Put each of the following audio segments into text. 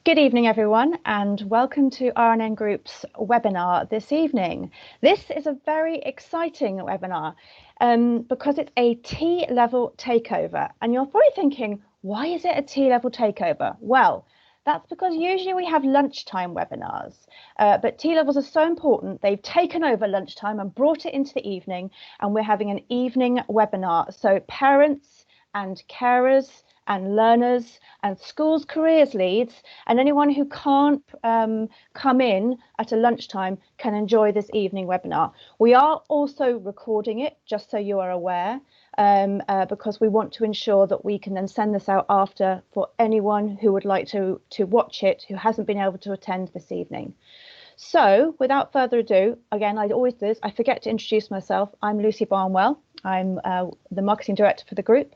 Good evening, everyone, and welcome to RNN Group's webinar this evening. This is a very exciting webinar because it's a T-level takeover. And you're probably thinking, why is it a T-level takeover? Well, that's because usually we have lunchtime webinars, but T-levels are so important, they've taken over lunchtime and brought it into the evening, and we're having an evening webinar. So parents and carers and learners and schools careers leads and anyone who can't come in at a lunchtime can enjoy this evening webinar. We are also recording it, just so you are aware, because we want to ensure that we can then send this out after for anyone who would like to watch it who hasn't been able to attend this evening. So without further ado, again, I always do this, I forget to introduce myself. I'm Lucy Barnwell. I'm the marketing director for the group,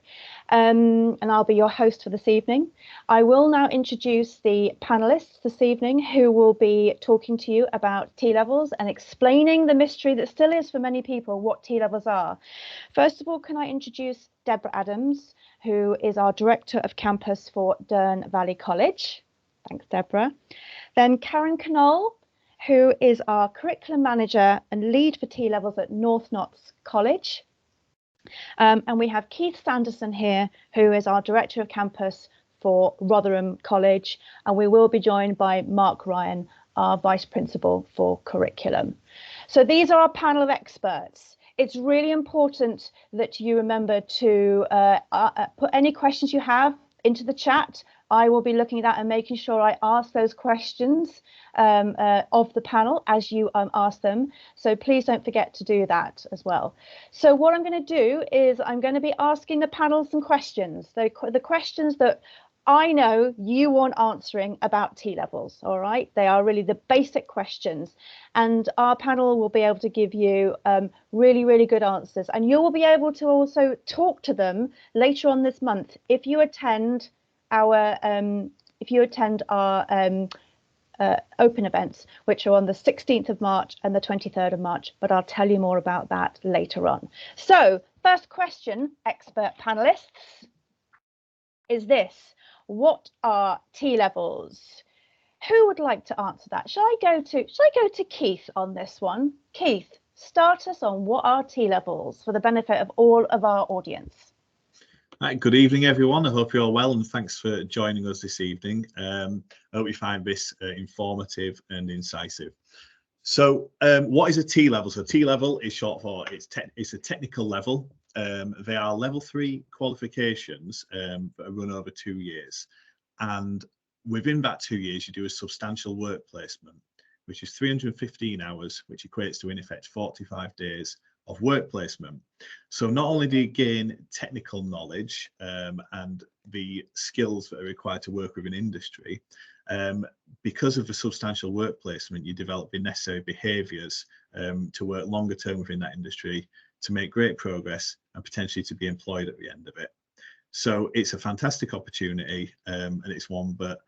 and I'll be your host for this evening. I will now introduce the panelists this evening who will be talking to you about T-levels and explaining the mystery that still is for many people what T-levels are. First of all, can I introduce Deborah Adams, who is our Director of Campus for Dearne Valley College. Thanks, Deborah. Then Karen Knoll, who is our Curriculum Manager and Lead for T-levels at North Notts College. And we have Keith Sanderson here, who is our Director of Campus for Rotherham College, and we will be joined by Mark Ryan, our Vice Principal for Curriculum. So these are our panel of experts. It's really important that you remember to put any questions you have into the chat. I will be looking at that and making sure I ask those questions of the panel as you ask them. So please don't forget to do that as well. So what I'm going to do is I'm going to be asking the panel some questions. The questions that I know you want answering about T-levels, all right? They are really the basic questions. And our panel will be able to give you really, really good answers. And you will be able to also talk to them later on this month if you attend our open events, which are on the 16th of March and the 23rd of March, but I'll tell you more about that later on. So first question, expert panelists, is this: what are T-levels? Who would like to answer that? Shall I go to Keith on this one? Keith, start us on what are T-levels for the benefit of all of our audience. Right, good evening, everyone. I hope you're all well, and thanks for joining us this evening. I hope you find this informative and incisive. So what is a T-level? So T-level is short for, it's a technical level. They are level 3 qualifications that are run over 2 years. And within that 2 years, you do a substantial work placement, which is 315 hours, which equates to, in effect, 45 days of work placement. So not only do you gain technical knowledge and the skills that are required to work within industry, because of the substantial work placement, you develop the necessary behaviours to work longer term within that industry, to make great progress and potentially to be employed at the end of it. So it's a fantastic opportunity, and it's one that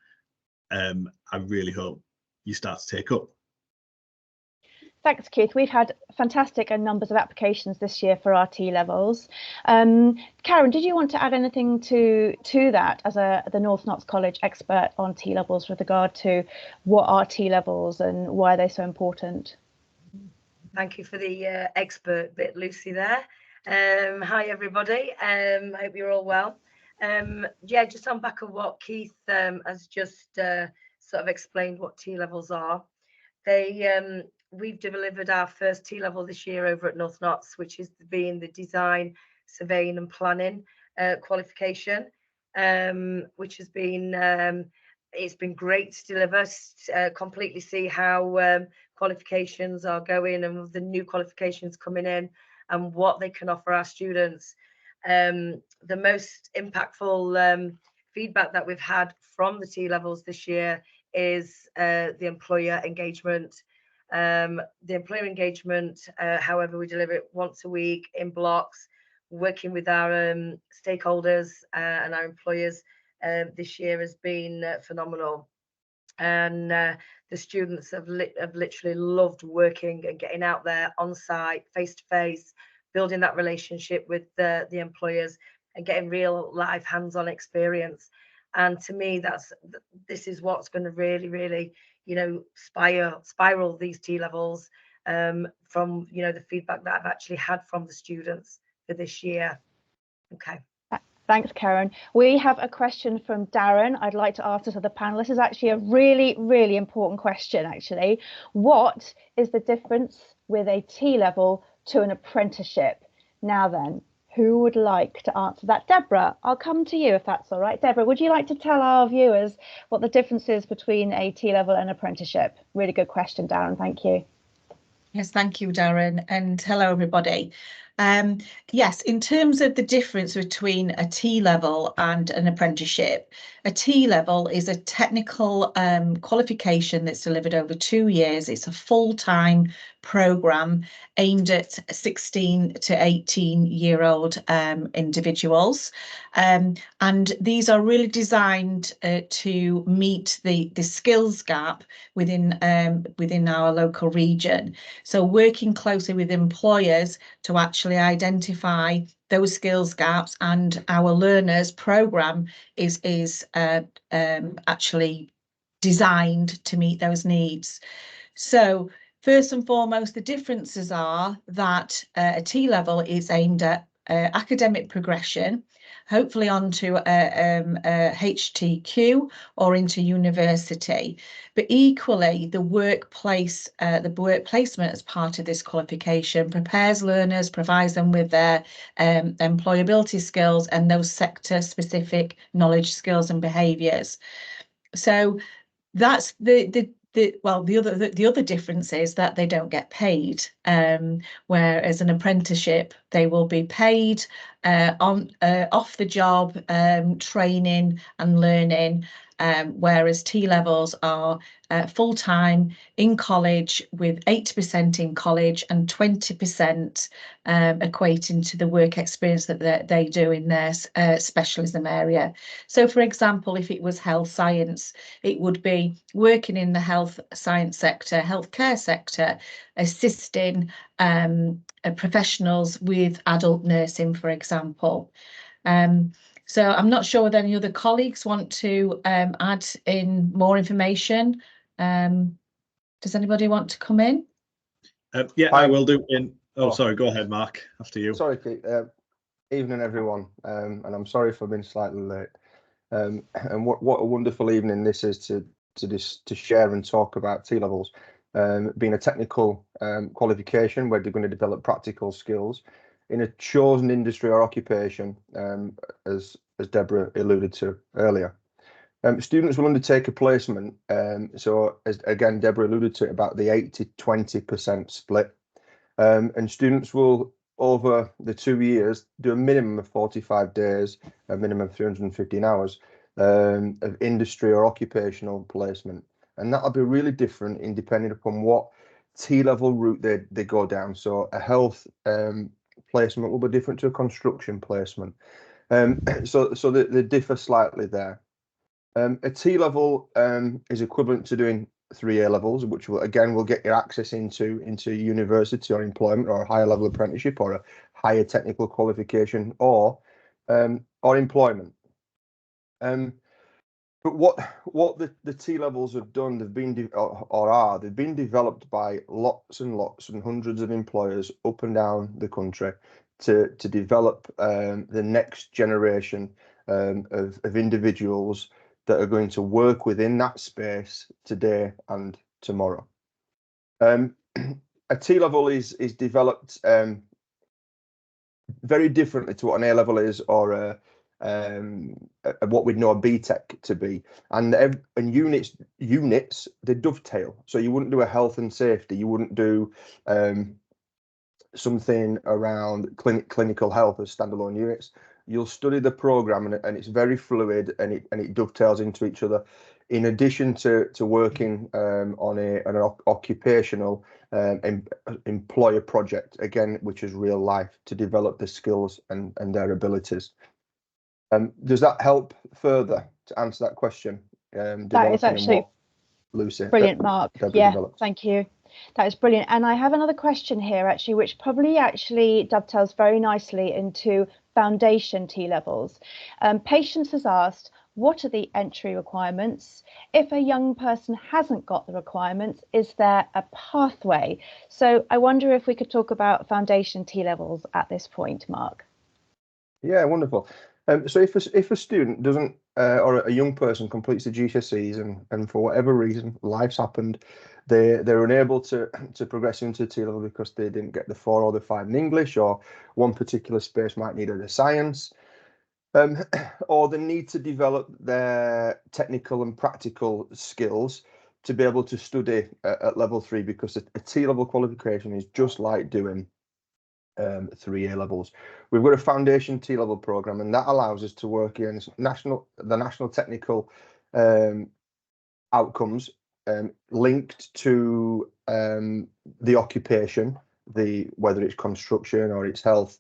I really hope you start to take up. Thanks, Keith. We've had fantastic numbers of applications this year for our T-levels. Karen, did you want to add anything to that as the North Notts College expert on T-levels with regard to what are T-levels and why are they so important? Thank you for the expert bit, Lucy, there. Hi, everybody. I hope you're all well. Yeah, just on back of what Keith has just sort of explained what T-levels are. We've delivered our first T-level this year over at North Notts, which is being the design, surveying and planning qualification, which has been it's been great to deliver, completely see how qualifications are going and the new qualifications coming in and what they can offer our students. The most impactful feedback that we've had from the T-levels this year is the employer engagement. The employer engagement, however, we deliver it once a week in blocks, working with our stakeholders and our employers this year has been phenomenal. And the students have literally loved working and getting out there on site, face to face, building that relationship with the employers and getting real life hands-on experience. And to me, this is what's going to really, you know, spiral these T levels from, you know, the feedback that I've actually had from the students for this year. Okay. Thanks, Karen. We have a question from Darren I'd like to ask to the panel. This is actually a really important question, actually. What is the difference with a T-level to an apprenticeship? Now then, who would like to answer that? Deborah, I'll come to you if that's all right. Deborah, would you like to tell our viewers what the difference is between a T-level and apprenticeship? Really good question, Darren. Thank you. Yes, thank you, Darren, and hello, everybody. Yes, in terms of the difference between a T-level and an apprenticeship, a T-level is a technical qualification that's delivered over 2 years. It's a full-time programme aimed at 16 to 18-year-old individuals. And these are really designed to meet the skills gap within our local region. So working closely with employers to actually identify those skills gaps, and our learners programme is actually designed to meet those needs. So first and foremost, the differences are that a T-level is aimed at academic progression, hopefully onto a HTQ or into university. But equally, the work placement as part of this qualification prepares learners, provides them with their employability skills and those sector-specific knowledge, skills and behaviours. So that's the other difference is that they don't get paid, whereas an apprenticeship, they will be paid off the job training and learning, whereas T-levels are full-time in college, with 80% in college and 20% equating to the work experience that they do in their specialism area. So, for example, if it was health science, it would be working in the health science sector, healthcare sector, assisting professionals with adult nursing, for example. So I'm not sure whether any other colleagues want to add in more information. Does anybody want to come in? Yeah, I will do. Sorry, go ahead, Mark, after you. Sorry, Kate. Evening, everyone, and I'm sorry for being slightly late. And what a wonderful evening this is to share and talk about T-levels, being a technical qualification where they're going to develop practical skills in a chosen industry or occupation, as Deborah alluded to earlier. Students will undertake a placement, so as again Deborah alluded to, about the 80-20% split, and students will, over the 2 years, do a minimum of 45 days, a minimum of 315 hours of industry or occupational placement, and that'll be really different in depending upon what T-level route they go down. So a health placement will be different to a construction placement, so they differ slightly there. A T-level is equivalent to doing 3 A-levels, which will get you access into university or employment, or a higher level apprenticeship, or a higher technical qualification, or employment. But what the T-levels have done, they've been developed by lots and lots and hundreds of employers up and down the country to develop the next generation of individuals that are going to work within that space today and tomorrow. A T-level is developed very differently to what an A-level is, or what we'd know a BTEC to be, and units they dovetail. So you wouldn't do a health and safety, you wouldn't do something around clinical health as standalone units. You'll study the program, and it's very fluid, and it dovetails into each other, in addition to working on an occupational employer project, again, which is real life, to develop the skills and their abilities. Does that help further to answer that question? That is actually Lucy, brilliant, Mark. Yeah, developed. Thank you. That is brilliant. And I have another question here, actually, which probably actually dovetails very nicely into foundation T-levels. Patience has asked, what are the entry requirements? If a young person hasn't got the requirements, is there a pathway? So I wonder if we could talk about foundation T-levels at this point, Mark. Yeah, wonderful. So if a student doesn't or a young person completes the GCSEs and for whatever reason life's happened, they're unable to progress into T-level because they didn't get the 4 or the 5 in English, or one particular space might need a science, or they need to develop their technical and practical skills to be able to study at level 3, because a T-level qualification is just like doing 3 A levels. We've got a foundation T-level program, and that allows us to work against the national technical outcomes linked to the occupation, whether it's construction or it's health,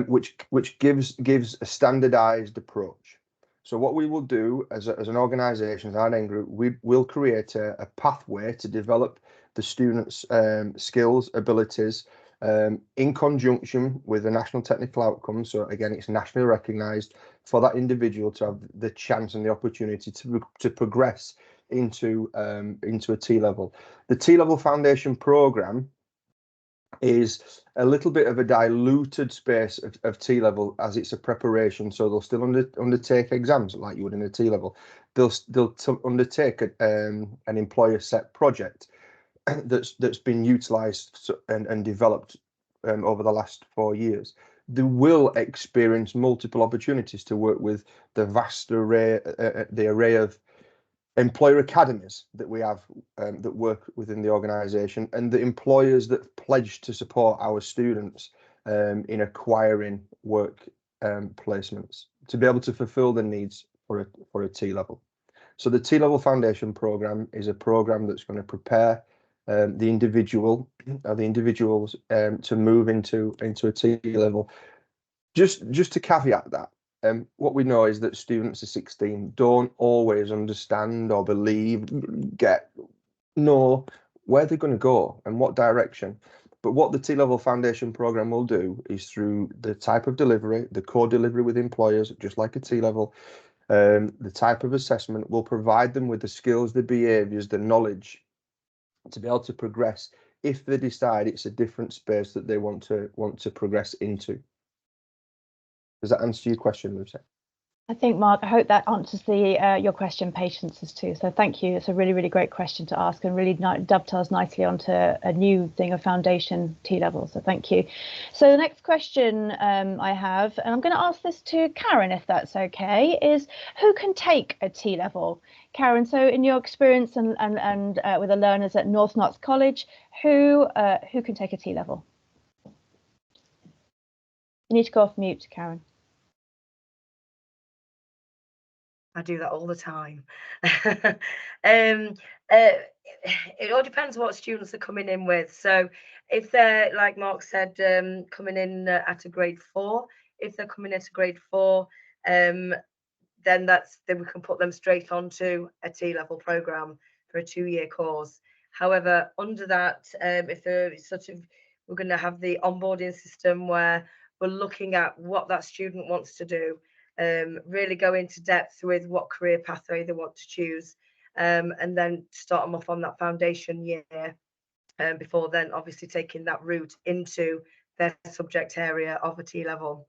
which gives a standardized approach. So what we will do as an organisation, as RNN Group, we will create a pathway to develop the students' skills, abilities, in conjunction with the national technical outcomes. So again, it's nationally recognised for that individual to have the chance and the opportunity to progress into a T-level. The T-level foundation programme is a little bit of a diluted space of T-level, as it's a preparation. So they'll still undertake exams like you would in a T-level. They'll undertake an employer set project that's been utilised and developed over the last 4 years. They will experience multiple opportunities to work with the vast array, the array of employer academies that we have that work within the organisation, and the employers that pledge to support our students in acquiring work placements to be able to fulfil the needs for a T-level. So the T-level foundation programme is a programme that's going to prepare the individuals to move into a T-level. Just to caveat that, what we know is that students at 16 don't always understand or believe, know where they're going to go and what direction. But what the T-level foundation program will do is, through the type of delivery, the core delivery with employers, just like a T-level, the type of assessment will provide them with the skills, the behaviours, the knowledge to be able to progress if they decide it's a different space that they want to progress into. Does that answer your question, Lucy? I think, Mark, I hope that answers your question, Patience's too. So thank you. It's a really, really great question to ask, and really dovetails nicely onto a new thing of foundation T-level. So thank you. So the next question I have, and I'm going to ask this to Karen, if that's okay, is who can take a T-level? Karen, so in your experience and with the learners at North Notts College, who can take a T-level? You need to go off mute, Karen. I do that all the time. It all depends what students are coming in with. So if they're, like Mark said, coming in at a grade 4, if they're coming at a grade 4, then we can put them straight onto a T-level program for a 2-year course. However, under that, if they're we're going to have the onboarding system where we're looking at what that student wants to do. Really go into depth with what career pathway they want to choose, and then start them off on that foundation year, before then obviously taking that route into their subject area of a T-level.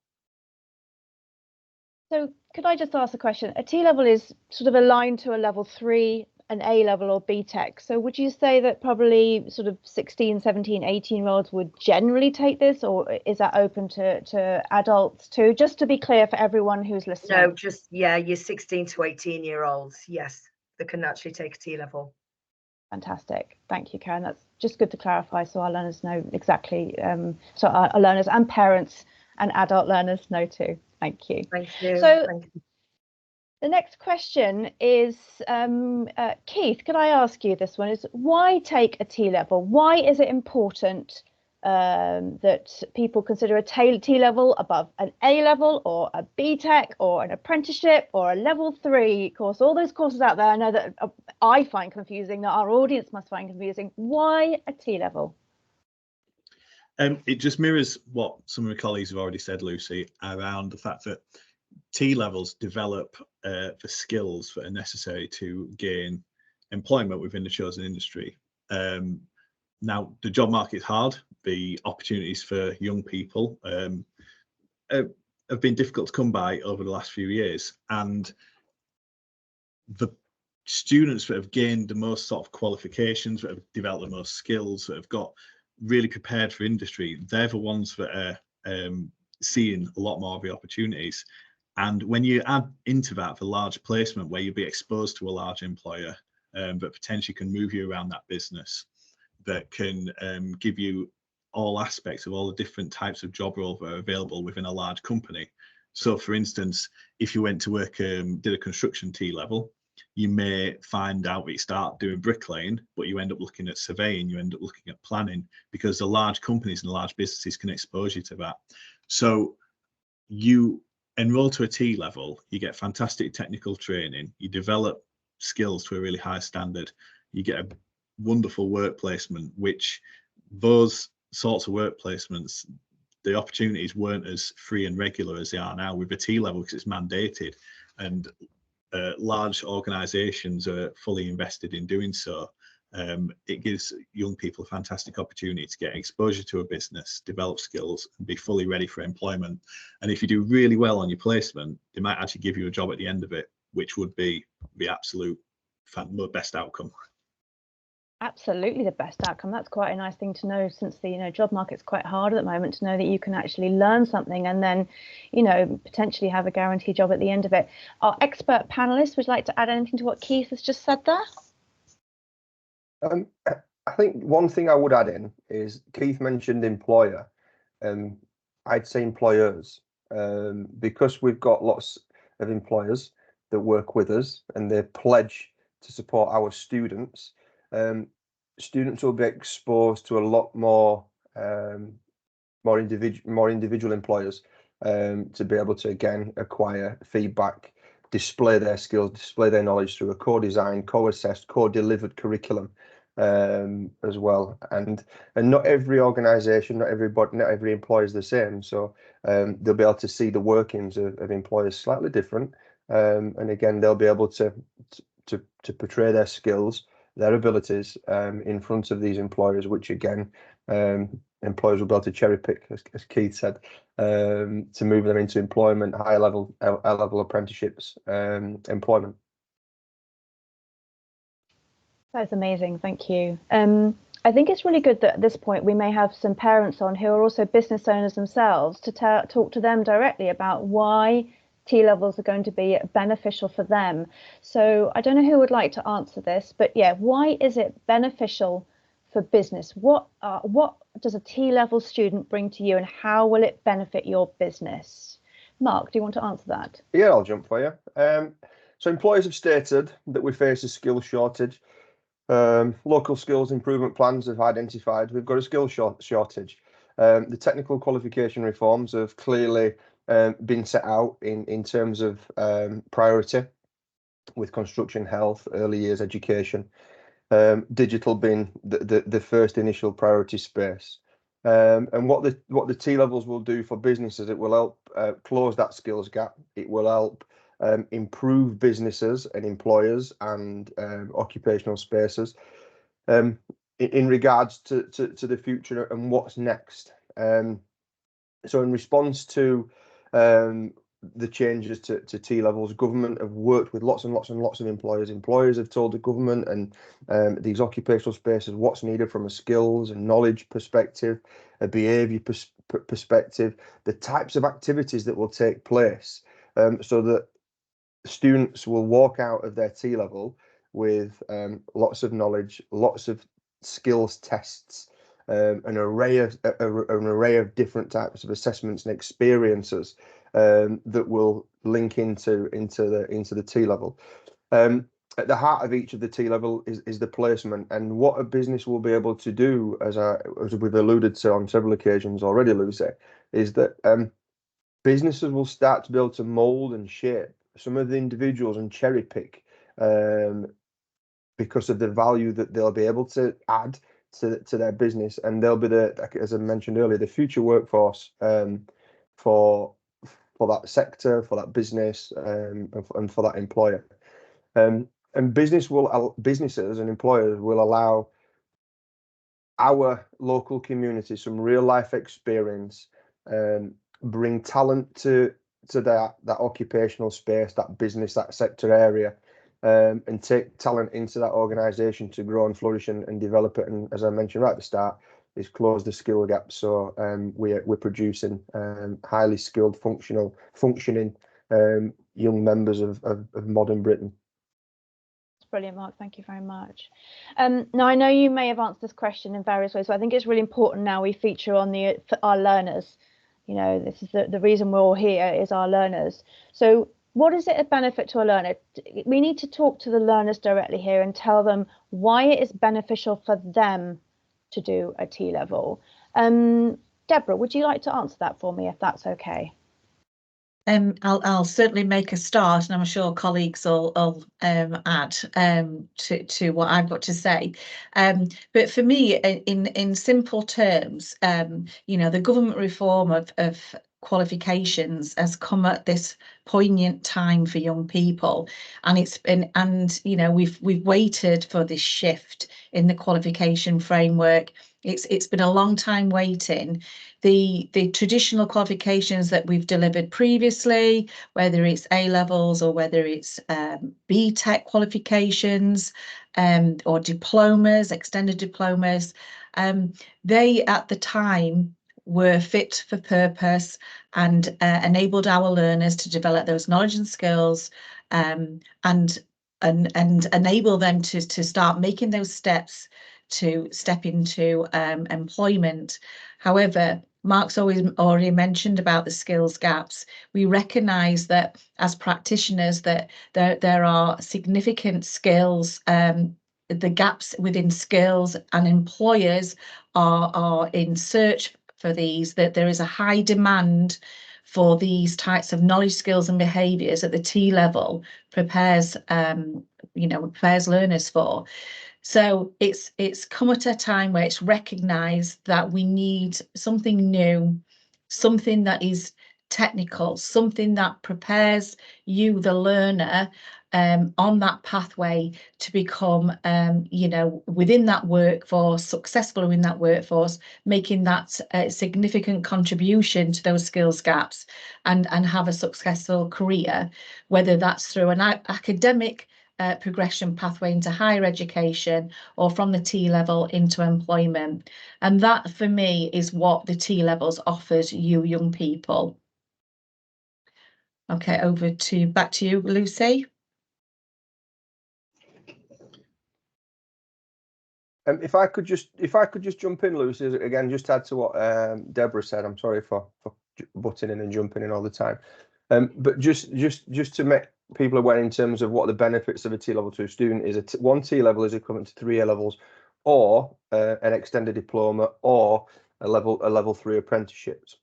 So could I just ask a question? A T-level is sort of aligned to a level 3, an A-level or BTEC. So would you say that probably sort of 16, 17, 18-year-olds would generally take this, or is that open to adults too? Just to be clear for everyone who's listening. No, just, yeah, your 16 to 18-year-olds, yes, they can actually take a T-level. Fantastic. Thank you, Karen. That's just good to clarify so our learners know exactly, so our learners and parents and adult learners know too. Thank you. Thank you. So Thank you. the next question is, Keith, could I ask you this one? Is why take a T-level? Why is it important that people consider a T-level above an A-level or a BTEC or an apprenticeship or a level 3 course? All those courses out there, I know that I find confusing, that our audience must find confusing. Why a T-level? It just mirrors what some of my colleagues have already said, Lucy, around the fact that T levels develop the skills that are necessary to gain employment within the chosen industry. Now, the job market is hard. The opportunities for young people have been difficult to come by over the last few years, and the students that have gained the most sort of qualifications, that have developed the most skills, that have got really prepared for industry, they're the ones that are seeing a lot more of the opportunities. And when you add into that the large placement, where you'll be exposed to a large employer that potentially can move you around that business, that can give you all aspects of all the different types of job roles that are available within a large company. So for instance, if you went to work, did a construction T level, you may find out that you start doing bricklaying, but you end up looking at surveying, you end up looking at planning, because the large companies and the large businesses can expose you to that. So you enroll to a T level, you get fantastic technical training, you develop skills to a really high standard, you get a wonderful work placement, which those sorts of work placements, the opportunities weren't as free and regular as they are now with a T level, because it's mandated, and large organizations are fully invested in doing so. It gives young people a fantastic opportunity to get exposure to a business, develop skills, and be fully ready for employment. And if you do really well on your placement, they might actually give you a job at the end of it, which would be the absolute best outcome. Absolutely the best outcome. That's quite a nice thing to know, since the job market's quite hard at the moment, to know that you can actually learn something and then potentially have a guaranteed job at the end of it. Our expert panelists, would you like to add anything to what Keith has just said there? I think one thing I would add in is Keith mentioned employer. I'd say employers, because we've got lots of employers that work with us and they pledge to support our students. Students will be exposed to a lot more individual employers to be able to again acquire feedback, display their skills, display their knowledge through a co-designed, co-assessed, co-delivered curriculum as well. And not every organisation, not every employer is the same. So they'll be able to see the workings of employers slightly different, and again they'll be able to portray their skills, their abilities in front of these employers, which again employers will be able to cherry pick, as Keith said, to move them into employment, high level apprenticeships, employment. That's amazing, thank you. I think it's really good that at this point we may have some parents on who are also business owners themselves, to talk to them directly about why T levels are going to be beneficial for them. So I don't know who would like to answer this, but yeah, why is it beneficial for business? What does a T level student bring to you, and how will it benefit your business? Mark, do you want to answer that? Yeah, I'll jump for you. So employers have stated that we face a skill shortage. Local skills improvement plans have identified we've got a skill shortage. The technical qualification reforms have clearly been set out in terms of priority, with construction, health, early years education, digital being the first initial priority space. And what the T levels will do for businesses, it will help close that skills gap. It will help improve businesses and employers and occupational spaces in regards to the future and what's next. So in response to the changes to T levels, government have worked with lots and lots of employers. Employers have told the government and these occupational spaces what's needed from a skills and knowledge perspective, a behaviour perspective, the types of activities that will take place, so that students will walk out of their T level with lots of knowledge, lots of skills tests, an array of different types of assessments and experiences that will link into the T level. At the heart of each of the T level is the placement, and what a business will be able to do, as we've alluded to on several occasions already, Lucy, is that businesses will start to be able to mould and shape some of the individuals and cherry pick because of the value that they'll be able to add to their business, and they'll be as I mentioned earlier, the future workforce for that sector, for that business, and for that employer. And businesses and employers will allow our local community some real life experience, bring talent to that occupational space, that business, that sector area, and take talent into that organisation to grow and flourish and develop it. And as I mentioned right at the start, is close the skill gap. So we're producing highly skilled, functioning young members of modern Britain. Brilliant, Mark. Thank you very much. Now, I know you may have answered this question in various ways, but I think it's really important now we feature on our learners. You know, this is the reason we're all here is our learners. So what is it a benefit to a learner? We need to talk to the learners directly here and tell them why it is beneficial for them to do a T-level. Deborah, would you like to answer that for me, if that's okay? I'll certainly make a start, and I'm sure colleagues will add to what I've got to say. But for me, in simple terms, you know, the government reform of qualifications has come at this poignant time for young people, and you know, we've waited for this shift in the qualification framework. It's been a long time waiting. The traditional qualifications that we've delivered previously, whether it's A levels or whether it's BTEC qualifications or diplomas, extended diplomas, they at the time were fit for purpose and enabled our learners to develop those knowledge and skills and enable them to start making those steps to step into employment. However, Mark's already mentioned about the skills gaps. We recognise that as practitioners that there are significant skills, the gaps within skills, and employers are in search for these, that there is a high demand for these types of knowledge, skills and behaviours at the T level prepares learners for. So it's come at a time where it's recognised that we need something new, something that is technical, something that prepares you, the learner, on that pathway to become, within that workforce, successful in that workforce, making that significant contribution to those skills gaps and have a successful career, whether that's through an academic progression pathway into higher education or from the T level into employment. And that for me is what the T levels offers you young people. Okay, back to you, Lucy. If I could just jump in, Lucy, again, just add to what Deborah said. I'm sorry for butting in and jumping in all the time. But just to make people aware in terms of what the benefits of a T-level 2 student is, one T-level is equivalent to 3 A-levels or an extended diploma or a level 3 apprenticeships.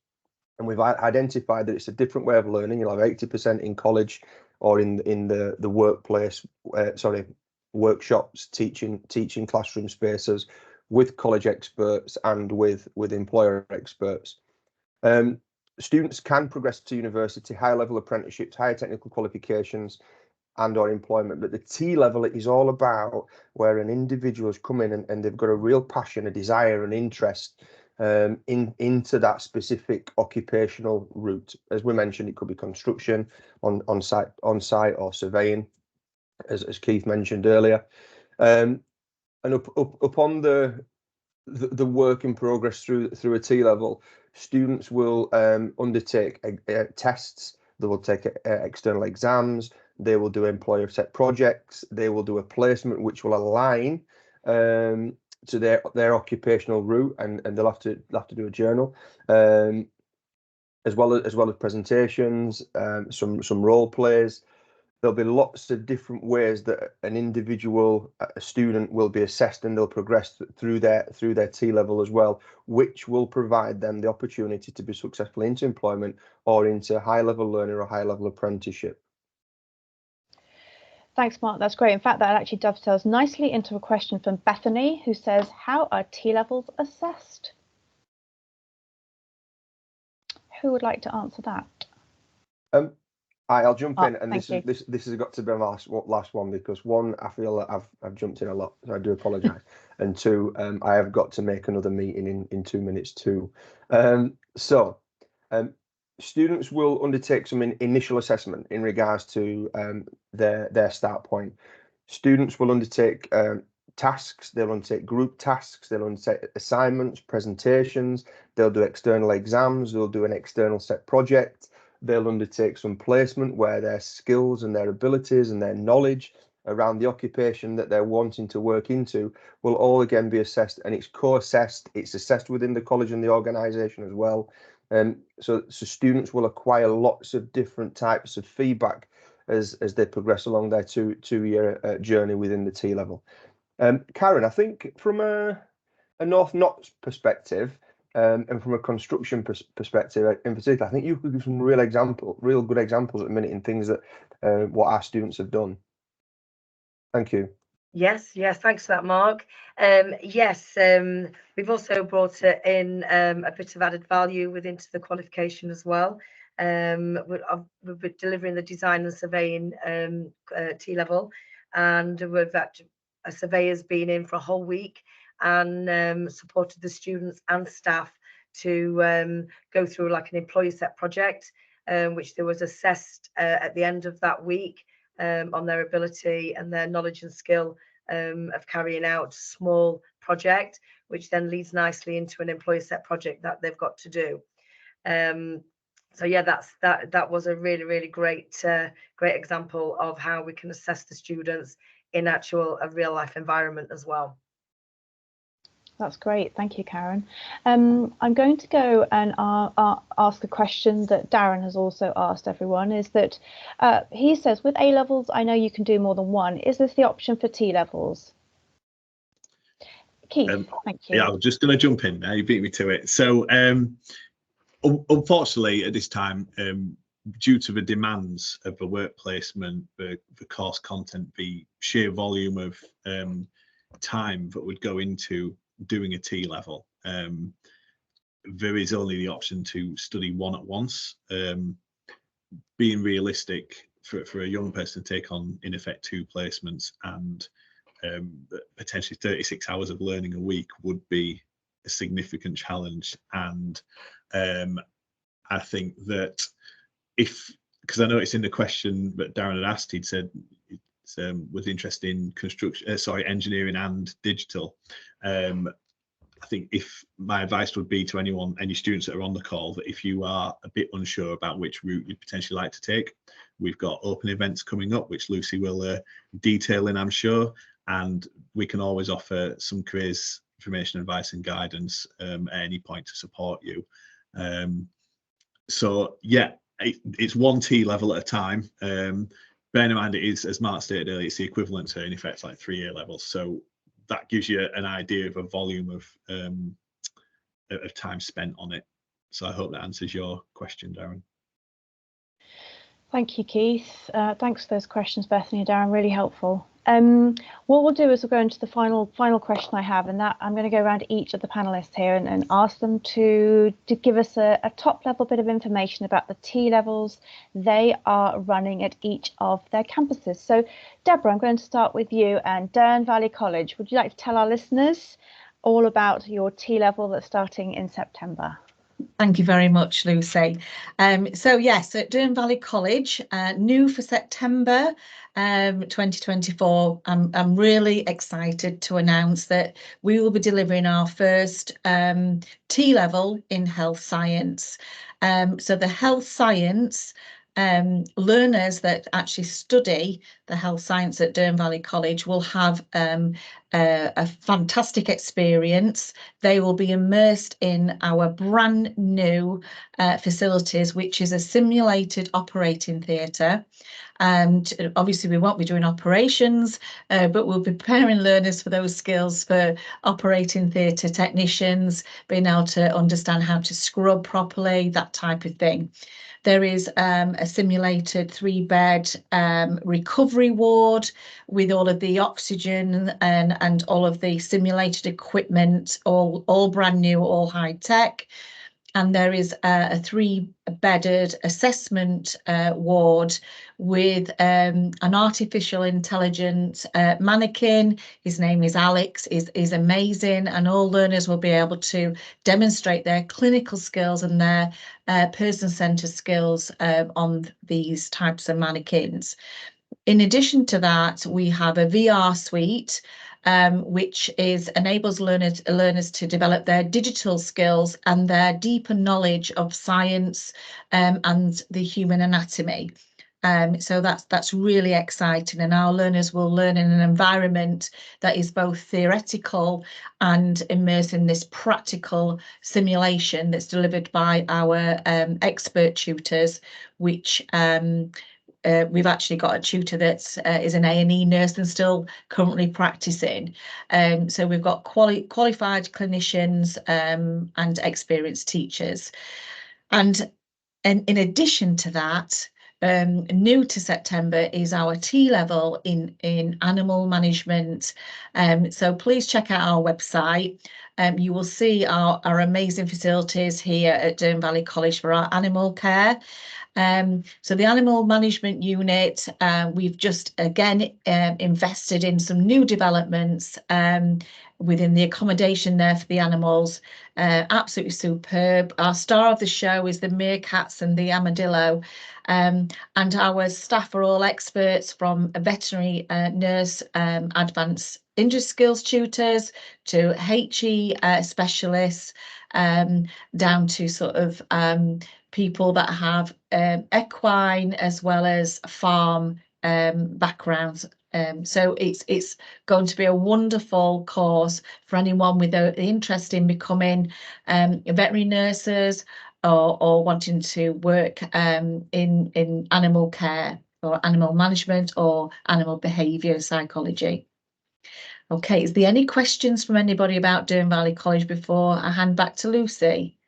And we've identified that it's a different way of learning. You'll have 80% in college or in the workplace, workshops, teaching classroom spaces with college experts and with employer experts. Students can progress to university, higher level apprenticeships, higher technical qualifications and or employment, but the T level is all about where an individual has come in and they've got a real passion, a desire, an interest into that specific occupational route. As we mentioned, it could be construction, on site or surveying, as Keith mentioned earlier, and upon the work in progress through a T level, students will undertake tests. They will take external exams. They will do employer set projects. They will do a placement which will align to their occupational route, and they'll have to do a journal, as well as presentations, some role plays. There'll be lots of different ways that an individual, a student, will be assessed, and they'll progress through their T level as well, which will provide them the opportunity to be successful into employment or into high level learning or high level apprenticeship. Thanks, Mark. That's great. In fact, that actually dovetails nicely into a question from Bethany, who says, how are T-levels assessed? Who would like to answer that? I'll jump in, and Thank you. this has got to be my last one, because one, I feel that I've jumped in a lot, so I do apologise, and two, I have got to make another meeting in 2 minutes too. Students will undertake some initial assessment in regards to their start point. Students will undertake tasks, they'll undertake group tasks, they'll undertake assignments, presentations, they'll do external exams, they'll do an external set project, they'll undertake some placement where their skills and their abilities and their knowledge around the occupation that they're wanting to work into will all again be assessed, and it's co-assessed, it's assessed within the college and the organisation as well. So students will acquire lots of different types of feedback as they progress along their two-year journey within the T-level. Karen, I think from a North Notts perspective, and from a construction perspective in particular, I think you could give some real good examples at the minute in things that what our students have done. Thank you. Yes, thanks for that, Mark. We've also brought in a bit of added value into the qualification as well. We've been delivering the design and surveying T-level, and we've had a surveyor's been in for a whole week and supported the students and staff to go through like an employee set project, which there was assessed at the end of that week on their ability and their knowledge and skill of carrying out small project, which then leads nicely into an employee set project that they've got to do. So yeah, that was a really great example of how we can assess the students in a real life environment as well. That's great. Thank you, Karen. I'm going to go and ask a question that Darren has also asked everyone, is that he says, with A-levels, I know you can do more than one. Is this the option for T-levels? Keith, thank you. Yeah, I was just going to jump in now. You beat me to it. So unfortunately, at this time, due to the demands of the work placement, the course content, the sheer volume of time that would go into doing a T-level, there is only the option to study one at once. Being realistic, for a young person to take on in effect 2 placements and potentially 36 hours of learning a week would be a significant challenge. And I think that because I noticed in the question that Darren had asked, he'd said was interested in engineering and digital. I think if my advice would be to any students that are on the call, that if you are a bit unsure about which route you'd potentially like to take, we've got open events coming up, which Lucy will detail in, I'm sure, and we can always offer some careers information, advice and guidance at any point to support you. So yeah, it's one T-level at a time. Bear in mind, it is, as Mark stated earlier, it's the equivalent to, in effect, like 3 A-levels. So that gives you an idea of a volume of time spent on it. So I hope that answers your question, Darren. Thank you, Keith. Thanks for those questions, Bethany and Darren, really helpful. What we'll do is we'll go into the final question I have, and that I'm going to go around each of the panelists here and ask them to give us a top level bit of information about the T-levels they are running at each of their campuses. So Deborah, I'm going to start with you and Dearne Valley College. Would you like to tell our listeners all about your T-level that's starting in September? Thank you very much, Lucy. So yes, at Dearne Valley College, new for September 2024, I'm really excited to announce that we will be delivering our first T-level in health science. So the health science learners that actually study the health science at Dearne Valley College will have a fantastic experience. They will be immersed in our brand new facilities, which is a simulated operating theatre. And obviously we won't be doing operations, but we'll be preparing learners for those skills for operating theatre technicians, being able to understand how to scrub properly, that type of thing. There is a simulated 3-bed recovery ward with all of the oxygen and all of the simulated equipment, all brand new, all high tech. And there is a 3-bedded assessment ward with an artificial intelligence mannequin. His name is Alex, is amazing, and all learners will be able to demonstrate their clinical skills and their person-centered skills on these types of mannequins. In addition to that, we have a VR suite, which enables learners to develop their digital skills and their deeper knowledge of science and the human anatomy. So that's really exciting, and our learners will learn in an environment that is both theoretical and immersed in this practical simulation that's delivered by our expert tutors, which we've actually got a tutor that is an A&E nurse and still currently practicing. So we've got qualified clinicians and experienced teachers. And in addition to that, new to September is our T-level in animal management. So please check out our website. You will see our amazing facilities here at Dearne Valley College for our animal care. So the animal management unit, we've just again invested in some new developments within the accommodation there for the animals. Absolutely superb. Our star of the show is the meerkats and the armadillo, and our staff are all experts, from a veterinary nurse, advanced English skills tutors to HE specialists, down to sort of people that have equine as well as farm backgrounds. So it's going to be a wonderful course for anyone with an interest in becoming veterinary nurses or wanting to work in animal care or animal management or animal behaviour psychology. Okay, is there any questions from anybody about Dearne Valley College before I hand back to Lucy?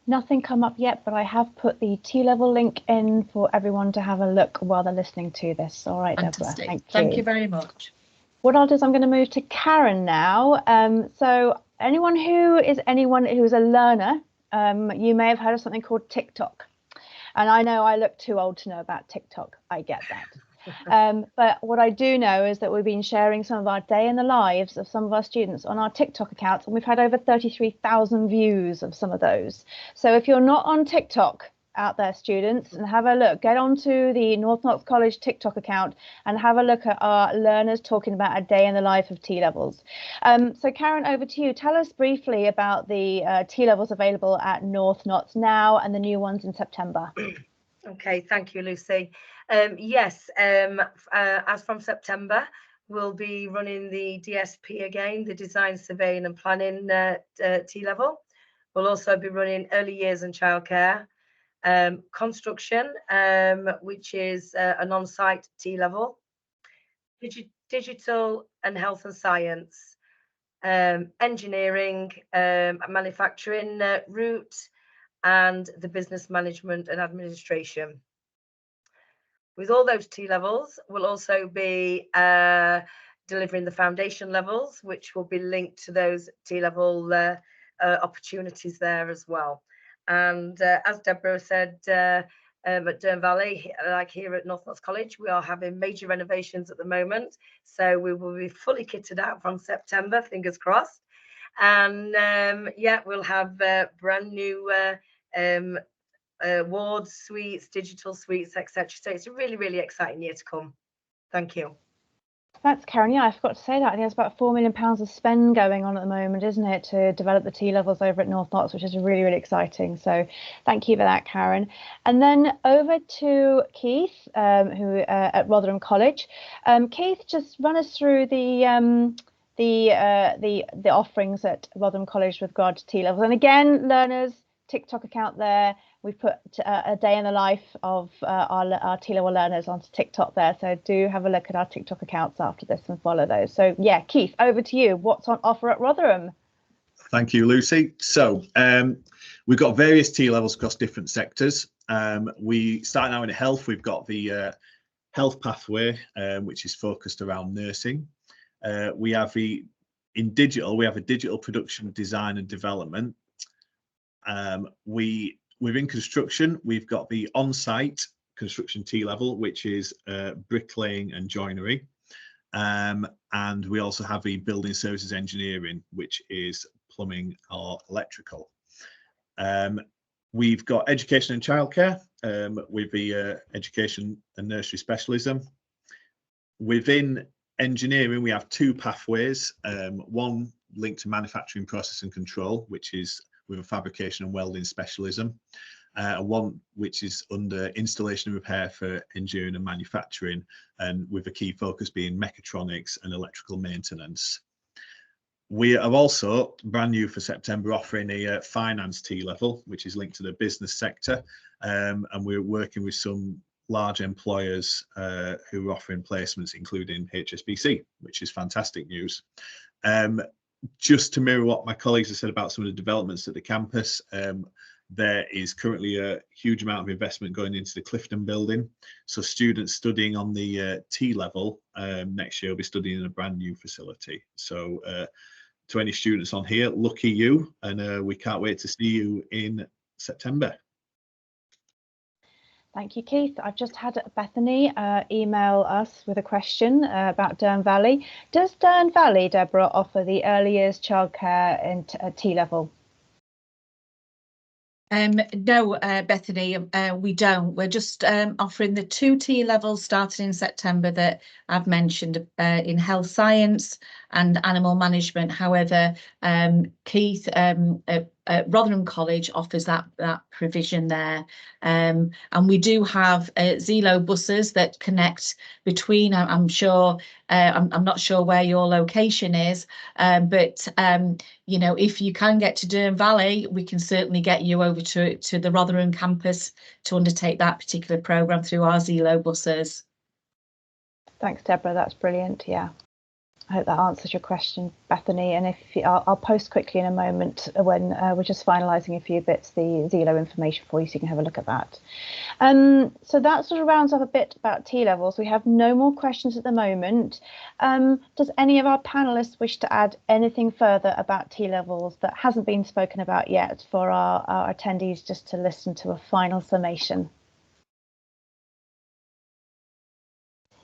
Nothing come up yet, but I have put the T-level link in for everyone to have a look while they're listening to this. All right, Fantastic. Deborah, Thank you very much. What I'll do is I'm going to move to Karen now. So anyone who is a learner, you may have heard of something called TikTok. And I know I look too old to know about TikTok. I get that. But what I do know is that we've been sharing some of our day in the lives of some of our students on our TikTok accounts, and we've had over 33,000 views of some of those. So if you're not on TikTok out there, students, and have a look, get onto the North Knox College TikTok account and have a look at our learners talking about a day in the life of T-levels. So Karen, over to you. Tell us briefly about the T-levels available at North Knox now and the new ones in September. Okay, thank you, Lucy. Yes, as from September, we'll be running the DSP again, the Design, Surveying and Planning T-level. We'll also be running Early Years and Childcare, Construction, which is an on-site T-level, Digital and Health and Science, Engineering, Manufacturing route, and the Business Management and Administration. With all those T-levels, we'll also be delivering the foundation levels, which will be linked to those T-level opportunities there as well. And as Deborah said, at Dearne Valley, like here at North Knox College, we are having major renovations at the moment. So we will be fully kitted out from September, fingers crossed. And yeah, we'll have brand new wards, suites, digital suites, etc. So it's a really, really exciting year to come. Thank you. Thanks, Karen. Yeah, I forgot to say that. There's about £4 million of spend going on at the moment, isn't it, to develop the T-levels over at North Knox, which is really, really exciting. So thank you for that, Karen. And then over to Keith, who at Rotherham College. Keith, just run us through the offerings at Rotherham College with regard to T-levels. And again, learners, TikTok account there. We've put a day in the life of our T-level learners onto TikTok there. So do have a look at our TikTok accounts after this and follow those. So yeah, Keith, over to you. What's on offer at Rotherham? Thank you, Lucy. So We've got various T levels across different sectors. We start now in health. We've got the health pathway, which is focused around nursing. We have in digital, we have a digital production design and development. Within construction, we've got the on-site construction T level, which is bricklaying and joinery. And we also have the building services engineering, which is plumbing or electrical. We've got education and childcare with the education and nursery specialism. Within engineering, we have two pathways, one linked to manufacturing process and control, which is with a fabrication and welding specialism, one which is under installation and repair for engineering and manufacturing, and with a key focus being mechatronics and electrical maintenance. We are also brand new for September offering a finance T level, which is linked to the business sector, and we're working with some large employers who are offering placements, including HSBC, which is fantastic news. Just to mirror what my colleagues have said about some of the developments at the campus, there is currently a huge amount of investment going into the Clifton building. So students studying on the T level next year will be studying in a brand new facility. So to any students on here, lucky you, and we can't wait to see you in September. Thank you, Keith. I've just had Bethany email us with a question about Dearne Valley. Does Dearne Valley, Deborah, offer the early years childcare in T level? No, Bethany, we don't. We're just offering the 2 T levels starting in September that I've mentioned in health science and animal management. However, Keith at Rotherham College offers that provision there, and we do have Zelo buses that connect between. I'm sure I'm not sure where your location is, but you know, if you can get to Dearne Valley, we can certainly get you over to the Rotherham campus to undertake that particular programme through our Zelo buses. Thanks, Deborah. That's brilliant. Yeah. I hope that answers your question, Bethany. And if I'll post quickly in a moment when we're just finalising a few bits, the Zelo information for you, so you can have a look at that. So that sort of rounds up a bit about T levels. We have no more questions at the moment. Does any of our panelists wish to add anything further about T levels that hasn't been spoken about yet for our attendees, just to listen to a final summation?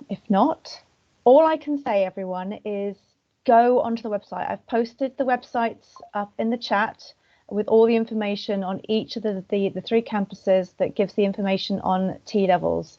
If not, all I can say, everyone, is go onto the website. I've posted the websites up in the chat with all the information on each of the 3 campuses that gives the information on T levels.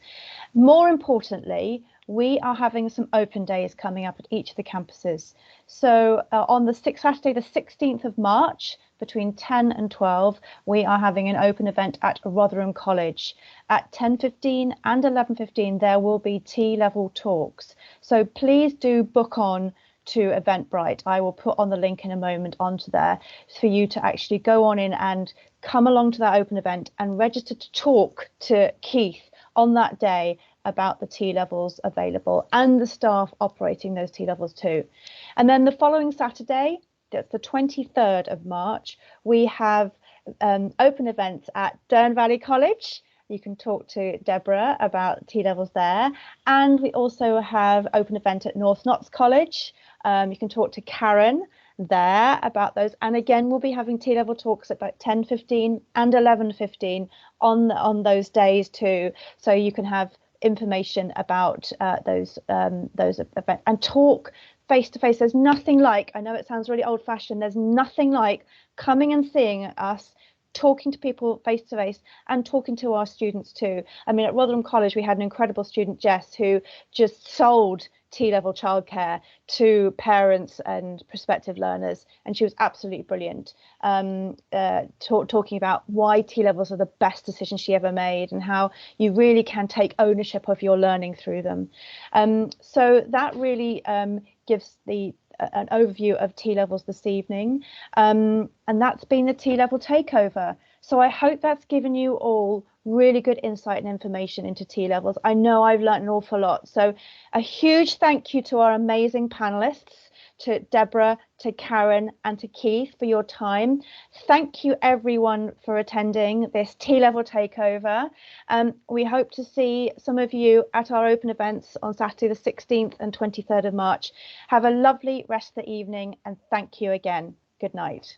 More importantly, we are having some open days coming up at each of the campuses. So on the Saturday, the 16th of March, between 10 and 12, we are having an open event at Rotherham College. At 10:15 and 11:15, there will be T-level talks. So please do book on to Eventbrite. I will put on the link in a moment onto there for you to actually go on in and come along to that open event and register to talk to Keith on that day about the T levels available and the staff operating those T levels too. And then the following Saturday, that's the 23rd of March, we have open events at Dearne Valley College. You can talk to Deborah about T levels there. And we also have open event at North Notts College. You can talk to Karen there about those. And again, we'll be having T level talks at about 10:15 and 11:15 on those days too. So you can have information about those events and talk face to face. There's nothing like, I know it sounds really old fashioned, there's nothing like coming and seeing us, talking to people face to face and talking to our students too. I mean, at Rotherham College, we had an incredible student, Jess, who just sold T-level childcare to parents and prospective learners, and she was absolutely brilliant, talking about why T-levels are the best decision she ever made and how you really can take ownership of your learning through them. So that really gives an overview of T-levels this evening, and that's been the T-level takeover. So I hope that's given you all really good insight and information into T-levels. I know I've learned an awful lot. So a huge thank you to our amazing panelists, to Deborah, to Karen and to Keith for your time. Thank you everyone for attending this T-level takeover. We hope to see some of you at our open events on Saturday the 16th and 23rd of March. Have a lovely rest of the evening and thank you again. Good night.